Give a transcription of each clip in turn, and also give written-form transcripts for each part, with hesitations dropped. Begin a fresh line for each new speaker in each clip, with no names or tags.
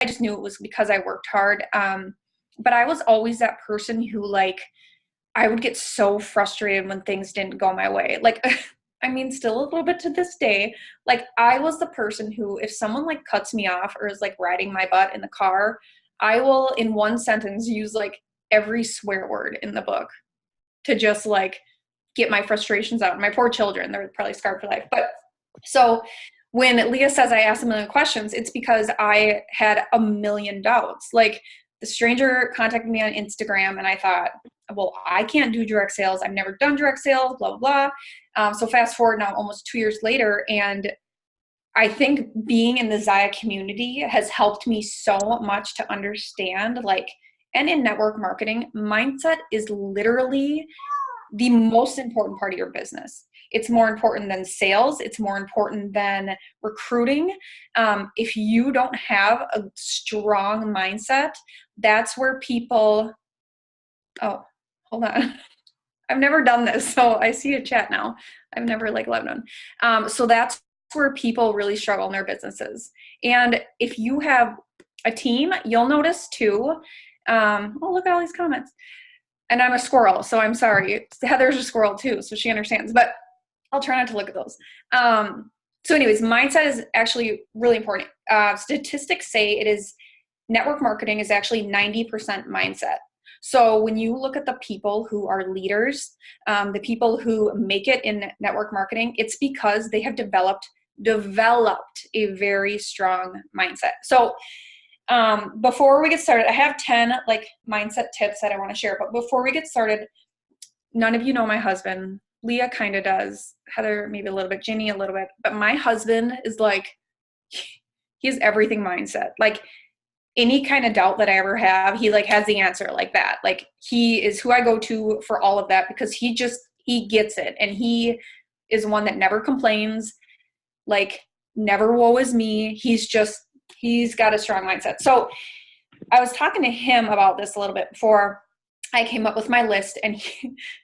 I just knew it was because I worked hard. But I was always that person who like, I would get so frustrated when things didn't go my way. Like, I mean, still a little bit to this day, like I was the person who, if someone like cuts me off or is like riding my butt in the car, I will in one sentence use like every swear word in the book to just like get my frustrations out. My poor children, they're probably scarred for life. But so when Leah says I asked a million questions, it's because I had a million doubts. Like the stranger contacted me on Instagram and I thought, well, I can't do direct sales. I've never done direct sales, blah, blah, blah. So fast forward now almost 2 years later. And I think being in the Zaya community has helped me so much to understand like, and in network marketing, mindset is literally the most important part of your business. It's more important than sales. It's more important than recruiting. If you don't have a strong mindset, that's where people, oh, hold on. I've never done this. So I see a chat now. I've never like loved one. So that's where people really struggle in their businesses. And if you have a team, you'll notice too. Oh, look at all these comments. And I'm a squirrel, so I'm sorry. Heather's a squirrel too, so she understands. But I'll try not to look at those. So anyways, mindset is actually really important. Statistics say it is, network marketing is actually 90% mindset. So when you look at the people who are leaders, the people who make it in network marketing, it's because they have developed a very strong mindset. So before we get started, I have 10 like mindset tips that I want to share. But before we get started, none of you know my husband. Leah kind of does. Heather, maybe a little bit. Ginny, a little bit. But my husband is like, he has everything mindset. Like any kind of doubt that I ever have, he like has the answer like that. Like he is who I go to for all of that because he gets it. And he is one that never complains, like never woe is me. He's got a strong mindset. So I was talking to him about this a little bit before I came up with my list, and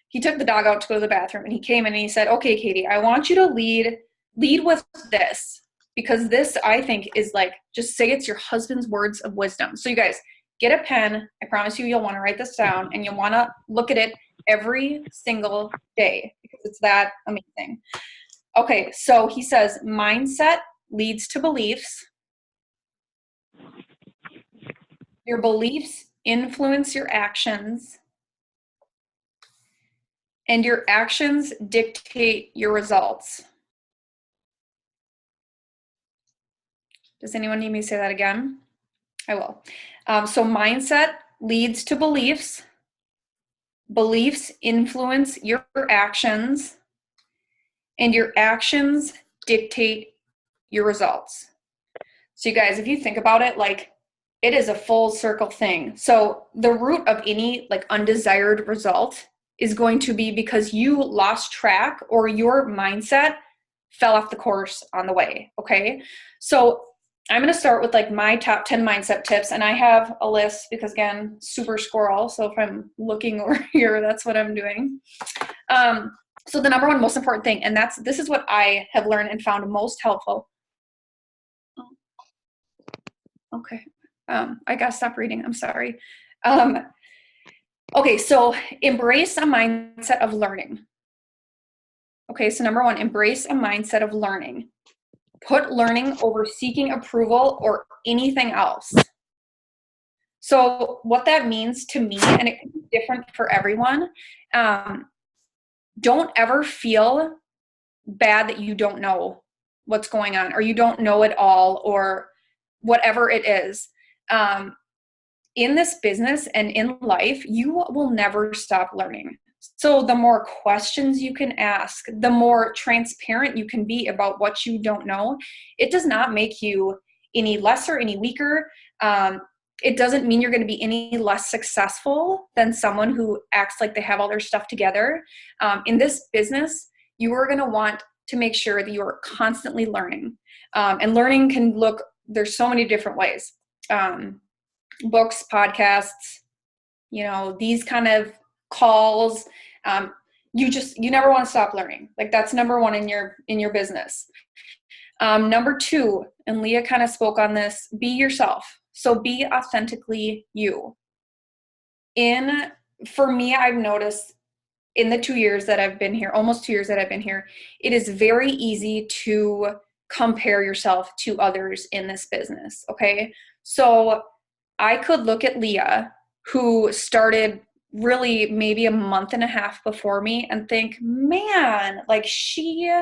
he took the dog out to go to the bathroom, and he came in and he said, okay, Katie, I want you to lead with this, because this I think is like, just say it's your husband's words of wisdom. So you guys get a pen. I promise you'll want to write this down, and you'll want to look at it every single day because it's that amazing. Okay. So he says, mindset leads to beliefs. Your beliefs influence your actions, and your actions dictate your results. Does anyone need me to say that again? I will. So mindset leads to beliefs. Beliefs influence your actions, and your actions dictate your results. So you guys, if you think about it, like it is a full circle thing. So the root of any like undesired result is going to be because you lost track or your mindset fell off the course on the way. Okay. So I'm going to start with like my top 10 mindset tips. And I have a list because again, super squirrel. So if I'm looking over here, that's what I'm doing. So the number one most important thing, and this is what I have learned and found most helpful. Okay. I gotta stop reading. I'm sorry. Okay. So embrace a mindset of learning. Okay. So number one, embrace a mindset of learning. Put learning over seeking approval or anything else. So what that means to me, and it can be different for everyone, don't ever feel bad that you don't know what's going on or you don't know it all or whatever it is. In this business and in life, you will never stop learning. So the more questions you can ask, the more transparent you can be about what you don't know. It does not make you any lesser, any weaker. It doesn't mean you're going to be any less successful than someone who acts like they have all their stuff together. In this business, you are going to want to make sure that you are constantly learning. And learning can look, there's so many different ways. Books, podcasts, these kind of calls. You never want to stop learning. Like that's number one in your business. Number two, and Leah kind of spoke on this, be yourself. So be authentically you. For me, I've noticed in the 2 years that I've been here, almost 2 years that I've been here, it is very easy to compare yourself to others in this business. Okay. So I could look at Leah, who started really maybe a month and a half before me, and think, man, like she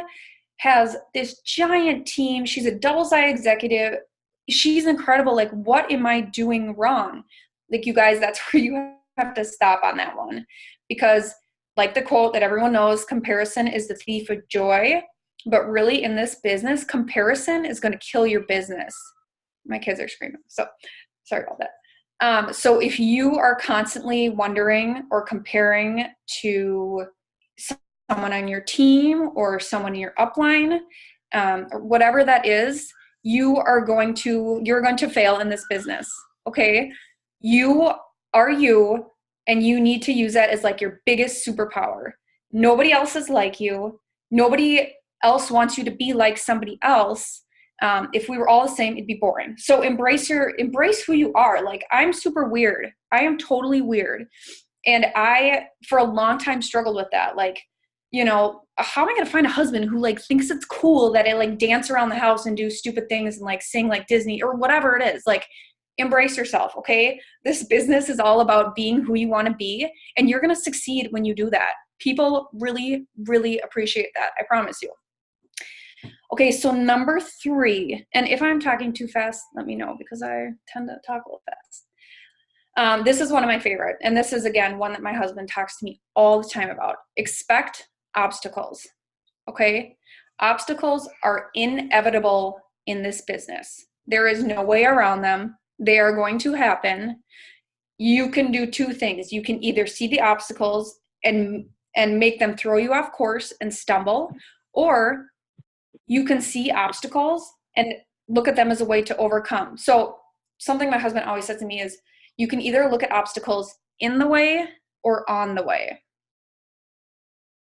has this giant team. She's a double I executive. She's incredible. Like, what am I doing wrong? Like, you guys, that's where you have to stop on that one. Because, like the quote that everyone knows, comparison is the thief of joy. But really, in this business, comparison is going to kill your business. My kids are screaming. So, sorry about that. So if you are constantly wondering or comparing to someone on your team or someone in your upline, or whatever that is, you're going to fail in this business. Okay. You are you, and you need to use that as like your biggest superpower. Nobody else is like you. Nobody else wants you to be like somebody else. If we were all the same, it'd be boring. So embrace who you are. Like, I'm super weird. I am totally weird. And I, for a long time, struggled with that. Like, how am I going to find a husband who like thinks it's cool that I like dance around the house and do stupid things and like sing like Disney or whatever it is? Like, embrace yourself. Okay. This business is all about being who you want to be, and you're going to succeed when you do that. People really, really appreciate that. I promise you. Okay, so number 3, and if I'm talking too fast, let me know, because I tend to talk a little fast. This is one of my favorite, and this is, again, one that my husband talks to me all the time about. Expect obstacles, okay? Obstacles are inevitable in this business. There is no way around them. They are going to happen. You can do 2 things. You can either see the obstacles and make them throw you off course and stumble, or you can see obstacles and look at them as a way to overcome. So something my husband always says to me is, you can either look at obstacles in the way or on the way.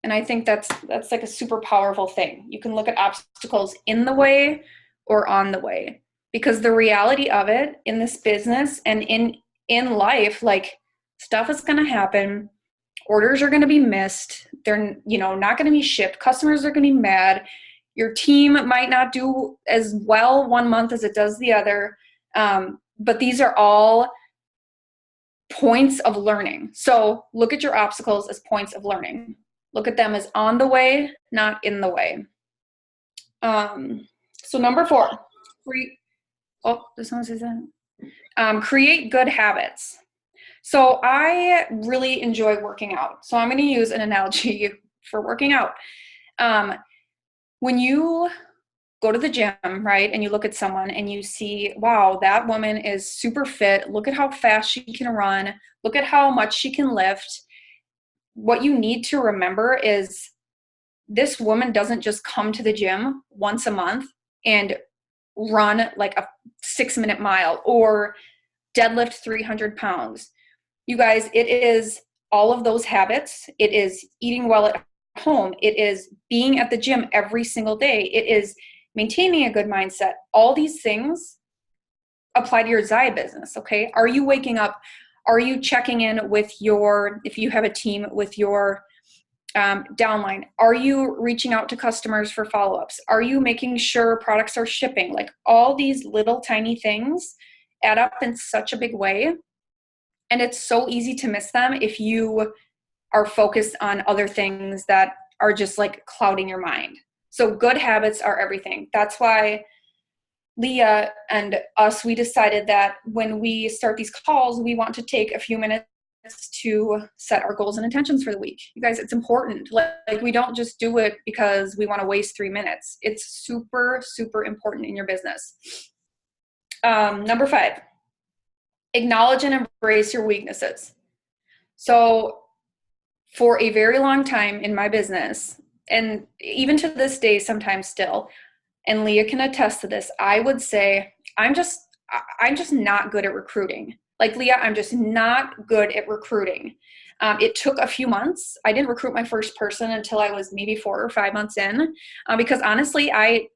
And I think that's like a super powerful thing. You can look at obstacles in the way or on the way, because the reality of it in this business and in life, like, stuff is going to happen. Orders are going to be missed. They're, not going to be shipped. Customers are going to be mad. Your team might not do as well one month as it does the other. But these are all points of learning. So look at your obstacles as points of learning. Look at them as on the way, not in the way. So number 4, does someone say that? Create good habits. So I really enjoy working out. So I'm going to use an analogy for working out. When you go to the gym, right, and you look at someone and you see, wow, that woman is super fit. Look at how fast she can run. Look at how much she can lift. What you need to remember is, this woman doesn't just come to the gym once a month and run like a 6-minute mile or deadlift 300 pounds. You guys, it is all of those habits. It is eating well at home. It is being at the gym every single day. It is maintaining a good mindset. All these things apply to your Zaya business, okay? Are you waking up? Are you checking in with if you have a team, with your downline? Are you reaching out to customers for follow-ups? Are you making sure products are shipping? Like, all these little tiny things add up in such a big way. And it's so easy to miss them if you are focused on other things that are just like clouding your mind. So good habits are everything. That's why Leah and us, we decided that when we start these calls, we want to take a few minutes to set our goals and intentions for the week. You guys, it's important. Like, we don't just do it because we want to waste 3 minutes. It's super, super important in your business. Number 5, acknowledge and embrace your weaknesses. So for a very long time in my business, and even to this day, sometimes still, and Leah can attest to this, I would say, I'm just not good at recruiting. Like, Leah, I'm just not good at recruiting. It took a few months. I didn't recruit my first person until I was maybe 4 or 5 months in, because honestly, I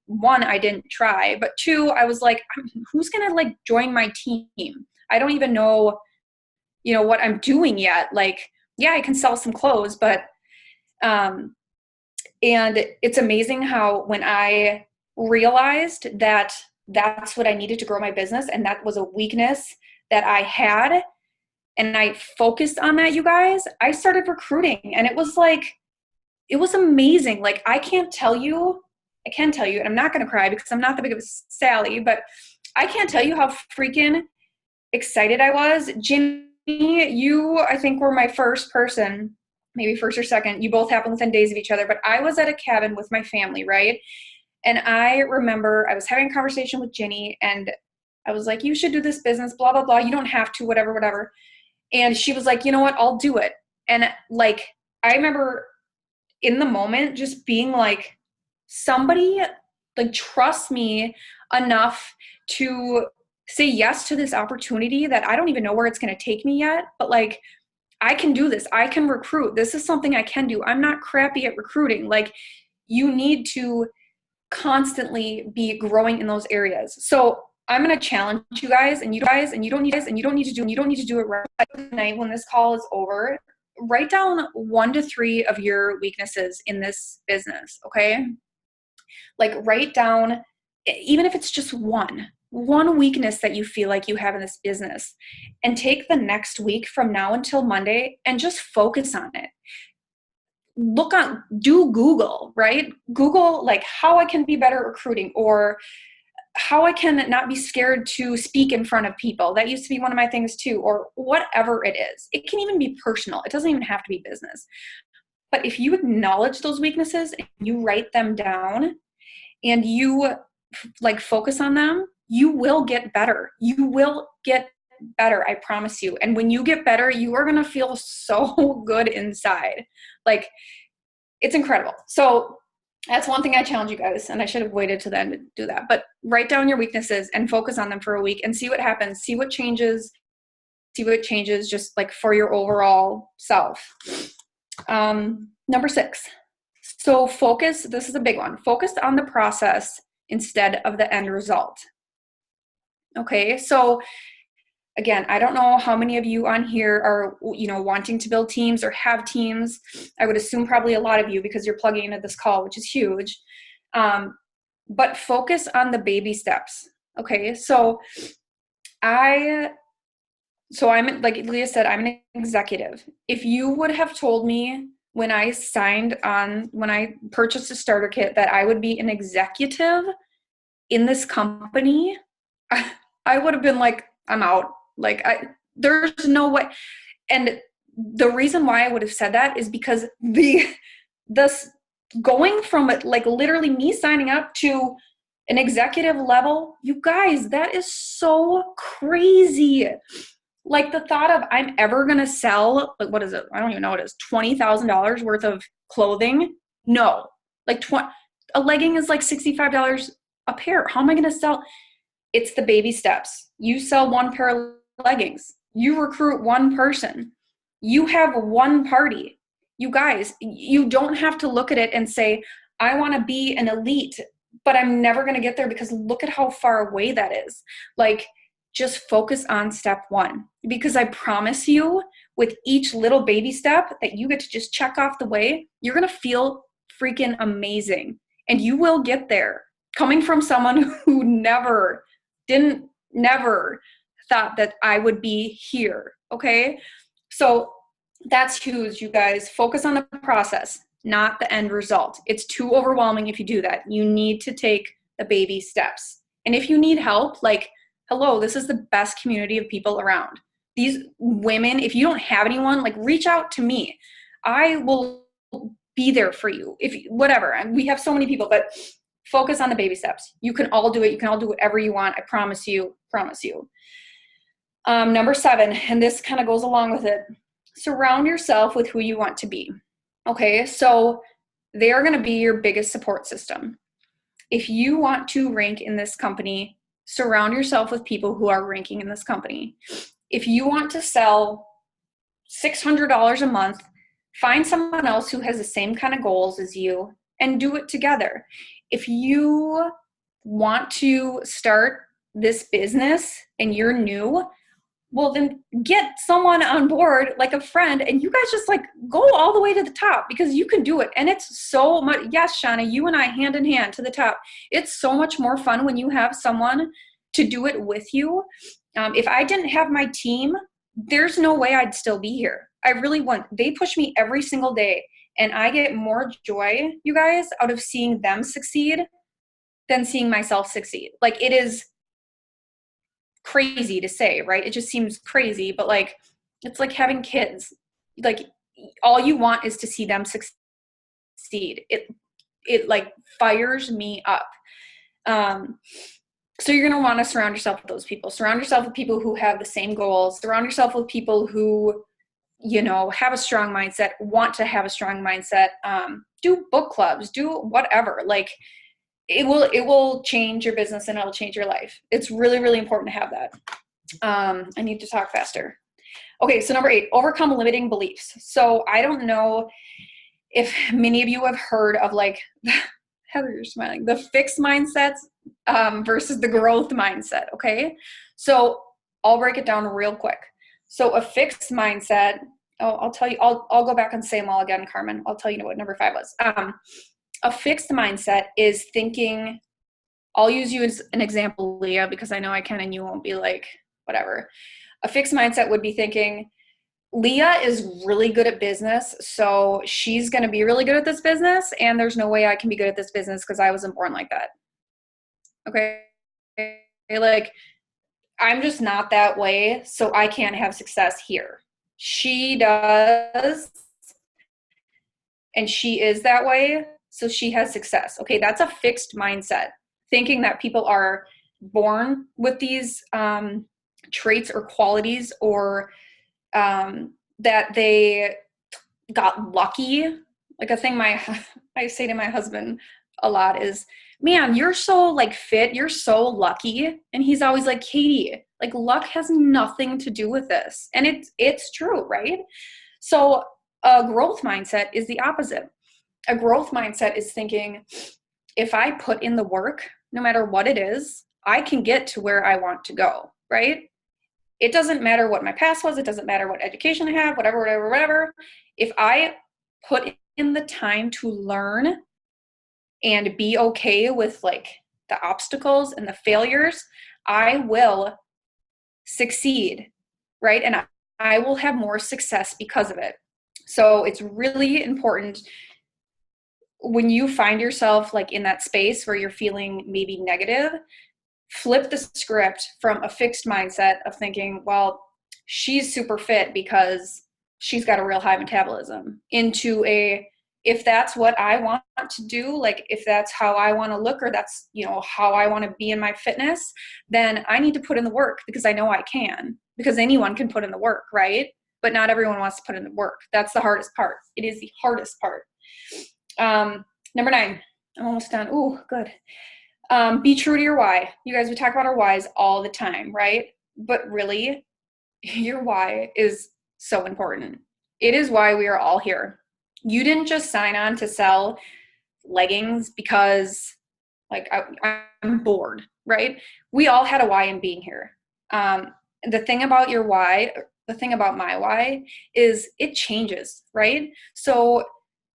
didn't try, but two, I was like, who's going to like join my team? I don't even know, what I'm doing yet. Like, yeah, I can sell some clothes, but, and it's amazing how when I realized that that's what I needed to grow my business, and that was a weakness that I had, and I focused on that, you guys, I started recruiting, and it was amazing. Like, I can tell you, and I'm not going to cry because I'm not that big of a Sally, but I can't tell you how freaking excited I was. Ginny, you, I think, were my first person, maybe first or second. You both happened within days of each other, but I was at a cabin with my family, right? And I remember I was having a conversation with Ginny, and I was like, you should do this business, blah, blah, blah. You don't have to, whatever, whatever. And she was like, you know what, I'll do it. And like, I remember in the moment just being like, somebody like trust me enough to say yes to this opportunity that I don't even know where it's going to take me yet, but like, I can do this. I can recruit. This is something I can do. I'm not crappy at recruiting. Like, you need to constantly be growing in those areas. So I'm going to challenge you guys, and you don't need to do it right tonight when this call is over. Write down 1 to 3 of your weaknesses in this business. Okay. Like, write down, even if it's just one weakness that you feel like you have in this business, and take the next week from now until Monday and just focus on it. Do Google, right? Google like how I can be better at recruiting, or how I can not be scared to speak in front of people. That used to be one of my things too, or whatever it is. It can even be personal. It doesn't even have to be business. But if you acknowledge those weaknesses and you write them down and you like focus on them, you will get better. You will get better, I promise you. And when you get better, you are going to feel so good inside. Like, it's incredible. So that's one thing I challenge you guys, and I should have waited to then to do that. But write down your weaknesses and focus on them for a week and see what happens. See what changes just like for your overall self. Number 6. So this is a big one. Focus on the process instead of the end result. Okay, so again, I don't know how many of you on here are, wanting to build teams or have teams. I would assume probably a lot of you, because you're plugging into this call, which is huge. But focus on the baby steps. Okay, so I'm, like Leah said, I'm an executive. If you would have told me when I purchased a starter kit that I would be an executive in this company, I would have been like, I'm out. Like, there's no way. And the reason why I would have said that is because this going from like literally me signing up to an executive level, you guys, that is so crazy. Like, the thought of I'm ever going to sell, like, what is it? I don't even know what it is. $20,000 worth of clothing. No, like a legging is like $65 a pair. How am I going to sell? It's the baby steps. You sell 1 pair of leggings. You recruit 1 person. You have 1 party. You guys, you don't have to look at it and say, I want to be an elite, but I'm never going to get there, because look at how far away that is. Like, just focus on step 1, because I promise you, with each little baby step that you get to just check off the way, you're going to feel freaking amazing, and you will get there. Coming from someone who never thought that I would be here. Okay. So that's huge, you guys. Focus on the process, not the end result. It's too overwhelming if you do that. You need to take the baby steps. And if you need help, like, hello, this is the best community of people around. These women, if you don't have anyone, like, reach out to me. I will be there for you. Whatever. We have so many people, but focus on the baby steps. You can all do it. You can all do whatever you want. I promise you. Number 7, and this kind of goes along with it. Surround yourself with who you want to be. Okay, so they are going to be your biggest support system. If you want to rank in this company, surround yourself with people who are ranking in this company. If you want to sell $600 a month, find someone else who has the same kind of goals as you and do it together. If you want to start this business and you're new, well, then get someone on board, like a friend, and you guys just like go all the way to the top because you can do it. And it's so much, yes, Shauna, you and I hand in hand to the top. It's so much more fun when you have someone to do it with you. If I didn't have my team, there's no way I'd still be here. I really want, they push me every single day, and I get more joy, you guys, out of seeing them succeed than seeing myself succeed. Like, it is crazy to say, right? It just seems crazy, but like, it's like having kids. Like, all you want is to see them succeed. It like fires me up. So you're going to want to surround yourself with those people. Surround yourself with people who have the same goals. Surround yourself with people who, you know, have a strong mindset, want to have a strong mindset. Do book clubs, do whatever. Like, it will change your business and it'll change your life. It's really, really important to have that. I need to talk faster. Okay, so number 8, overcome limiting beliefs. So I don't know if many of you have heard of, like, Heather, you're smiling, the fixed mindsets versus the growth mindset, okay? So I'll break it down real quick. So a fixed mindset, I'll tell you, I'll go back and say them all again, Carmen. I'll tell you what number 5 was. A fixed mindset is thinking, I'll use you as an example, Leah, because I know I can and you won't be like, whatever. A fixed mindset would be thinking, Leah is really good at business, so she's going to be really good at this business, and there's no way I can be good at this business because I wasn't born like that. Okay? Like, I'm just not that way, so I can't have success here. She does, and she is that way, so she has success. Okay, that's a fixed mindset. Thinking that people are born with these traits or qualities, or that they got lucky. Like, a thing I say to my husband a lot is, man, you're so like fit, you're so lucky. And he's always like, Katie, like, luck has nothing to do with this. And it's true, right? So a growth mindset is the opposite. A growth mindset is thinking, if I put in the work, no matter what it is, I can get to where I want to go, right? It doesn't matter what my past was. It doesn't matter what education I have, whatever. If I put in the time to learn and be okay with like the obstacles and the failures, I will succeed, right? And I will have more success because of it. So it's really important when you find yourself like in that space where you're feeling maybe negative, flip the script from a fixed mindset of thinking, well, she's super fit because she's got a real high metabolism, into a, if that's what I want to do, like if that's how I want to look, or that's, you know, how I want to be in my fitness, then I need to put in the work because I know I can, because anyone can put in the work, right? But not everyone wants to put in the work. That's the hardest part. It is the hardest part. Number 9, I'm almost done. Ooh, good. Be true to your why. You guys, we talk about our whys all the time, right? But really, your why is so important. It is why we are all here. You didn't just sign on to sell leggings because like I'm bored, right? We all had a why in being here. The thing about your why, the thing about my why is it changes, right? So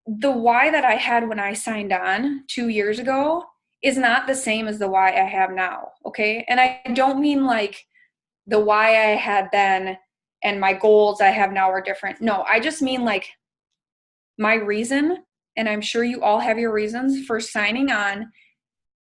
the why that I had when I signed on 2 years ago is not the same as the why I have now, okay? And I don't mean like the why I had then and my goals I have now are different. No, I just mean like my reason, and I'm sure you all have your reasons for signing on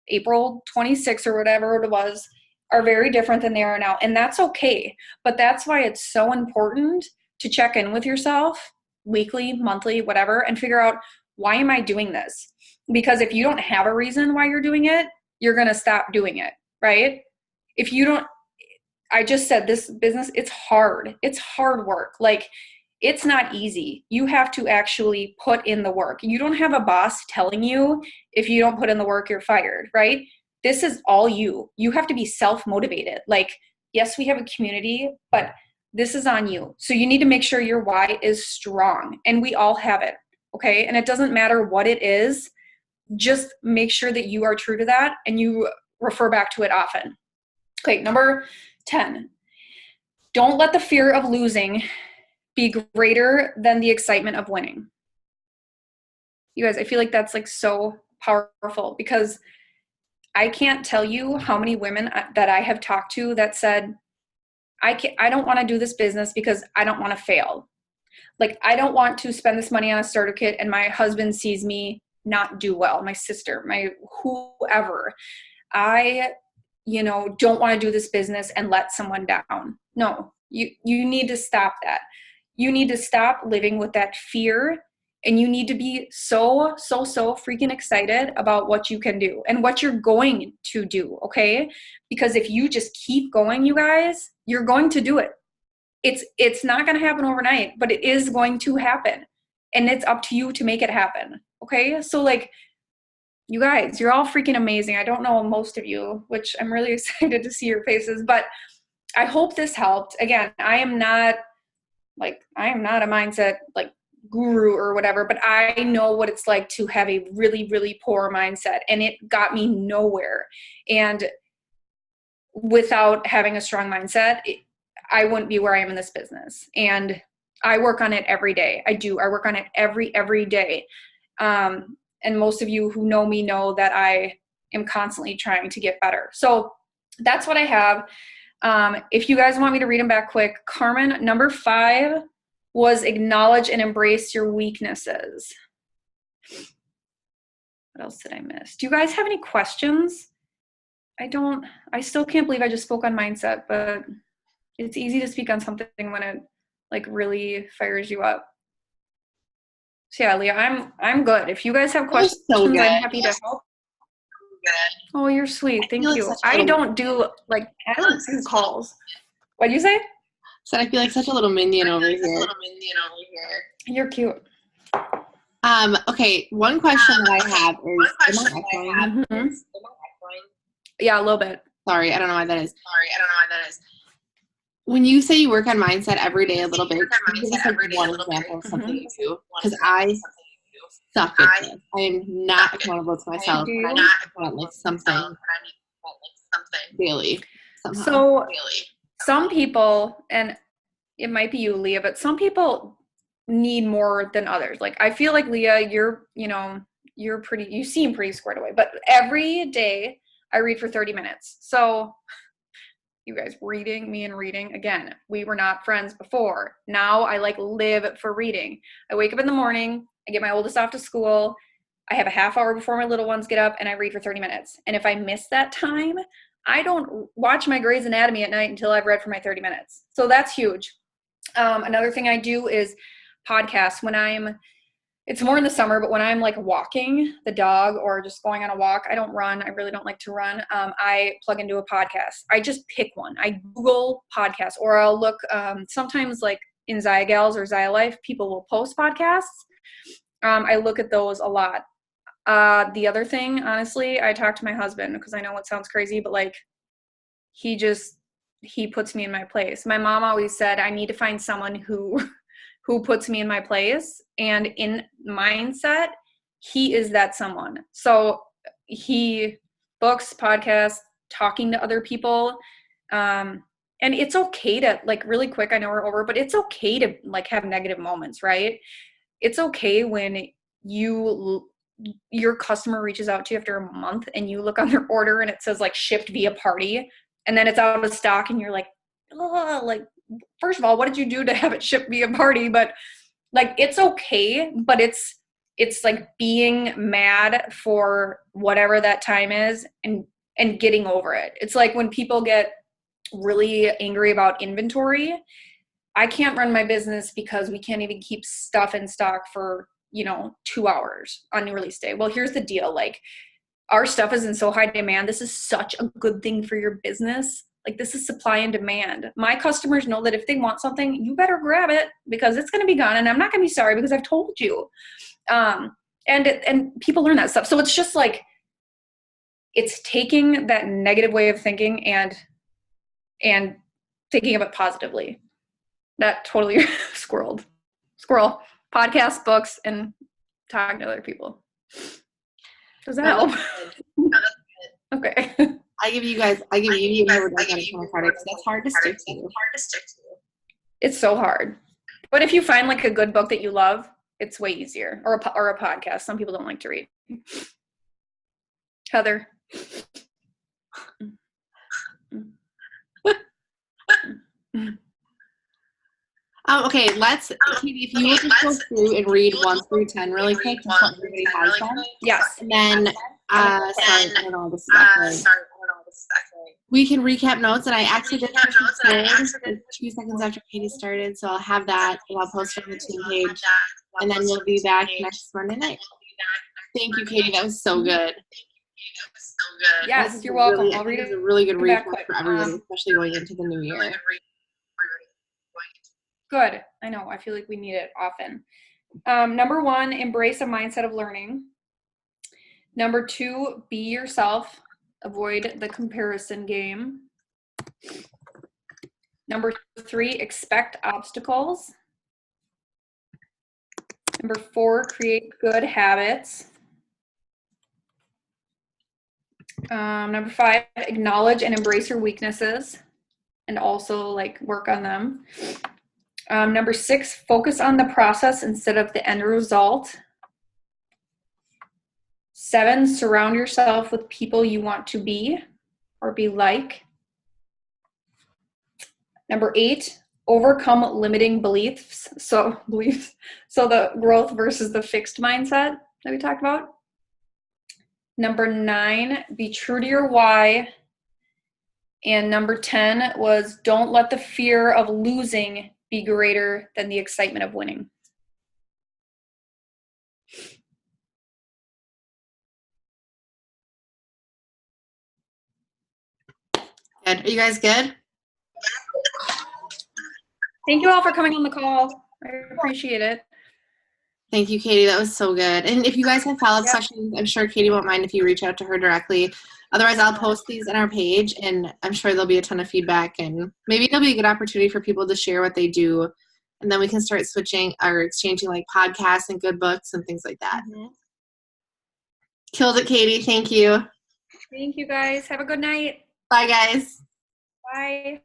April 26th or whatever it was, are very different than they are now. And that's okay. But that's why it's so important to check in with yourself weekly, monthly, whatever, and figure out, why am I doing this? Because if you don't have a reason why you're doing it, you're going to stop doing it, right? If you don't, I just said this business, it's hard. It's hard work. Like, it's not easy. You have to actually put in the work. You don't have a boss telling you if you don't put in the work, you're fired, right? This is all you. You have to be self-motivated. Like, yes, we have a community, but this is on you. So you need to make sure your why is strong, and we all have it. Okay. And it doesn't matter what it is, just make sure that you are true to that and you refer back to it often. Okay. Number 10, don't let the fear of losing be greater than the excitement of winning. You guys, I feel like that's like so powerful, because I can't tell you how many women that I have talked to that said, I don't want to do this business because I don't want to fail. Like, I don't want to spend this money on a starter kit and my husband sees me not do well, my sister, my whoever. I, don't want to do this business and let someone down. No, you need to stop that. You need to stop living with that fear, and you need to be so freaking excited about what you can do and what you're going to do, okay? Because if you just keep going, you guys, you're going to do it. It's not going to happen overnight, but it is going to happen. And it's up to you to make it happen, okay? So, like, you guys, you're all freaking amazing. I don't know most of you, which I'm really excited to see your faces, but I hope this helped. Again, I am not a mindset like guru or whatever, but I know what it's like to have a really, really poor mindset, and it got me nowhere. And without having a strong mindset, I wouldn't be where I am in this business. And I work on it every day. I work on it every day. And most of you who know me know that I am constantly trying to get better. So that's what I have. If you guys want me to read them back quick, Carmen, number 5 was acknowledge and embrace your weaknesses. What else did I miss? Do you guys have any questions? I still can't believe I just spoke on mindset, but it's easy to speak on something when it like really fires you up. So yeah, Leah, I'm good. If you guys have questions,
so
I'm happy to help. Oh, you're sweet. Thank you. I don't do calls. What'd you say?
Said I feel like such a little minion over here.
You're cute.
Okay, one question that I have is, am I echoing?
Mm-hmm. Yeah, a little bit.
Sorry, I don't know why that is. When you say you work on mindset every day a little bit, can you give us like one example of something you do? Because I suck at this. I am not accountable to myself. I want like something daily somehow.
So some people, and it might be you, Leah, but some people need more than others. Like, I feel like, Leah, you seem pretty squared away, but every day I read for 30 minutes. So you guys, me and reading, again, we were not friends before. Now I like live for reading. I wake up in the morning, I get my oldest off to school, I have a half hour before my little ones get up, and I read for 30 minutes. And if I miss that time, I don't watch my Grey's Anatomy at night until I've read for my 30 minutes. So that's huge. Another thing I do is podcasts. It's more in the summer, but when I'm like walking the dog or just going on a walk, I don't run. I really don't like to run. I plug into a podcast. I just pick one. I Google podcasts, or I'll look, sometimes like in Zyagals or Zyalife, people will post podcasts. I look at those a lot. The other thing, honestly, I talk to my husband, because I know it sounds crazy, but like he puts me in my place. My mom always said, I need to find someone who puts me in my place, and in mindset, he is that someone. So he books, podcasts, talking to other people. And it's okay to, like, really quick, I know we're over, but it's okay to like have negative moments, right? It's okay when your customer reaches out to you after a month and you look on their order and it says like shipped via party, and then it's out of stock and you're like, oh, like, first of all, what did you do to have it shipped via party? But like, it's okay, but it's like being mad for whatever that time is and getting over it. It's like when people get really angry about inventory. I can't run my business because we can't even keep stuff in stock for 2 hours on new release day. Well, here's the deal. Like, our stuff is in so high demand. This is such a good thing for your business. Like, this is supply and demand. My customers know that if they want something, you better grab it because it's going to be gone. And I'm not going to be sorry because I've told you. And people learn that stuff. So it's just like, it's taking that negative way of thinking and thinking of it positively. That totally squirrel. Podcasts, books, and talking to other people. Does that help? Okay.
I give you never done because that's hard to stick to.
It's so hard. But if you find like a good book that you love, it's way easier. Or a podcast. Some people don't like to read. Heather.
Okay, Katie, if you would just go through and read 1 through 10 really quick, just so everybody has them.
Yes.
And then, sorry, I don't know, this is echoing. We can recap notes, and I actually did push record 2 seconds after Katie started, so I'll have that, and I'll post it on the team page, and then we'll be back next Monday night. Thank you, Katie. That was so good.
Yes, you're welcome. I'll read it.
It's a really good recap for everybody, especially going into the new year.
Good. I know. I feel like we need it often. Number 1, embrace a mindset of learning. Number 2, be yourself. Avoid the comparison game. Number 3, expect obstacles. Number 4, create good habits. Number 5, acknowledge and embrace your weaknesses and also like work on them. Number 6, focus on the process instead of the end result. 7, surround yourself with people you want to be or be like. Number 8, overcome limiting beliefs. So the growth versus the fixed mindset that we talked about. Number 9, be true to your why. And number 10 was don't let the fear of losing be greater than the excitement of winning.
Good. Are you guys good?
Thank you all for coming on the call. I appreciate it.
Thank you, Katie. That was so good. And if you guys have follow-up questions, I'm sure Katie won't mind if you reach out to her directly. Otherwise, I'll post these in our page, and I'm sure there'll be a ton of feedback, and maybe it'll be a good opportunity for people to share what they do, and then we can start switching or exchanging like podcasts and good books and things like that. Mm-hmm. Killed it, Katie. Thank you.
Thank you, guys. Have a good night.
Bye, guys.
Bye.